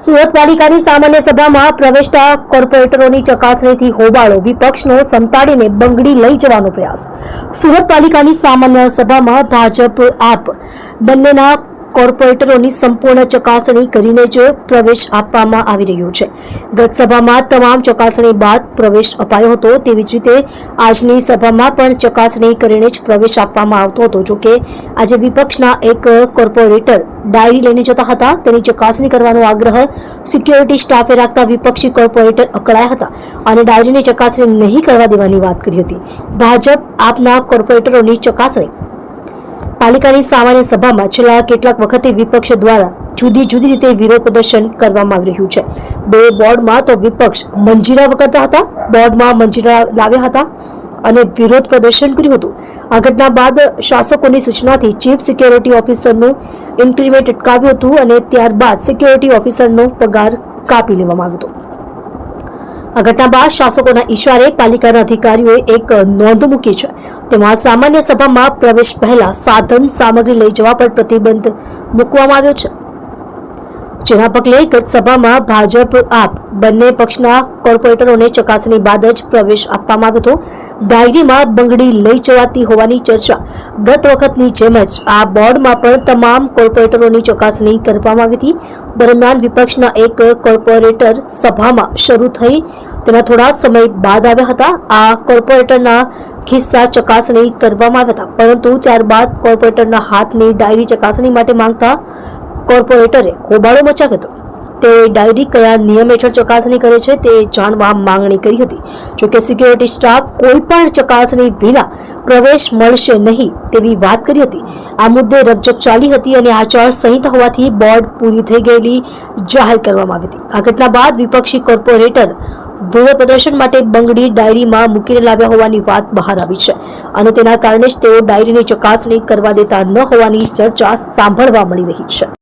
સુરત પાલિકાની સામાન્ય સભામાં પ્રવેશતા કોર્પોરેટરોની ચકાસણીથી હોબાળો, વિપક્ષનો સંતાડીને બંગડી લઈ જવાનો પ્રયાસ। સુરત પાલિકાની સામાન્ય સભામાં ભાજપ આપ બંનેના કોર્પોરેટરોની સંપૂર્ણ ચકાસણી કરીને જ પ્રવેશ આપવામાં આવી રહ્યો છે। ગત સભામાં તમામ ચકાસણી બાદ પ્રવેશ અપાયો હતો, તેવી જ રીતે આજની સભામાં પણ ચકાસણી કરીને જ પ્રવેશ આપવામાં આવતો હતો। જોકે આજે વિપક્ષના એક કોર્પોરેટર ડાયરી લઈને જતા હતા, તેની ચકાસણી કરવાનો આગ્રહ સિક્યોરિટી સ્ટાફે રાખતા વિપક્ષી કોર્પોરેટર અકળાયા હતા અને ડાયરીની ચકાસણી નહીં કરવા દેવાની વાત કરી હતી। ભાજપ આપના કોર્પોરેટરોની ચકાસણી પાલિકાની સામાન્ય સભામાં છેલ્લા કેટલાક વખતે વિપક્ષ દ્વારા જુદી જુદી રીતે વિરોધ પ્રદર્શન કરવામાં આવી રહ્યું છે। બે બોર્ડમાં તો વિપક્ષ મંજીરા વગાડતા હતા, બોર્ડમાં મંજીરા લાવ્યા હતા અને વિરોધ પ્રદર્શન કર્યું હતું। આ ઘટના બાદ શાસકોની સૂચનાથી ચીફ સિક્યોરિટી ઓફિસરનું ઇન્ક્રીમેન્ટ અટકાવ્યું હતું અને ત્યારબાદ સિક્યોરિટી ઓફિસરનો પગાર કાપી લેવામાં આવ્યો હતો। આ ઘટના બાદ શાસકોના ઈશારે પાલિકાના અધિકારીઓએ એક નોંધ મૂકી છે। તેમાં સામાન્ય સભામાં પ્રવેશ પહેલા સાધન સામગ્રી લઈ જવા પર પ્રતિબંધ મૂકવામાં આવ્યો છે, જેના પગલે ગત સભામાં ભાજપ આપ બંને પક્ષના કોર્પોરેટરોને ચકાસણી બાદ જ પ્રવેશ આપવામાં આવ્યો હતો। ડાયરીમાં બંગડી લઈ જવાતી હોવાની ચર્ચા ગત વખતની જેમ જ આ બોર્ડમાં પણ તમામ કોર્પોરેટરોની ચકાસણી કરવામાં આવી હતી। દરમિયાન વિપક્ષના એક કોર્પોરેટર સભામાં શરૂ થઈ તેના થોડા સમય બાદ આવ્યા હતા। આ કોર્પોરેટરના ખિસ્સા ચકાસણી કરવામાં આવ્યા હતા, પરંતુ ત્યારબાદ કોર્પોરેટરના હાથની ડાયરી ચકાસણી માટે માંગતા કોર્પોરેટરે હોબાળો મચાવ્યો હતો। તેઓએ ડાયરી કયા નિયમ હેઠળ ચકાસણી કરે છે તે જાણવા માંગણી કરી હતી। જોકે સિક્યોરિટી સ્ટાફ કોઈ પણ ચકાસણી વિના પ્રવેશ મળશે નહીં તેવી વાત કરી હતી। આ મુદ્દે રકઝક ચાલી હતી અને આચાર સંહિતા હોવાથી બોર્ડ પૂરી થઈ ગયેલી જાહેર કરવામાં આવી હતી। આ ઘટના બાદ વિપક્ષી કોર્પોરેટર વિરોધ પ્રદર્શન માટે બંગડી ડાયરીમાં મૂકીને લાવ્યા હોવાની વાત બહાર આવી છે અને તેના કારણે જ તેઓ ડાયરીની ચકાસણી કરવા દેતા ન હોવાની ચર્ચા સાંભળવા મળી રહી છે।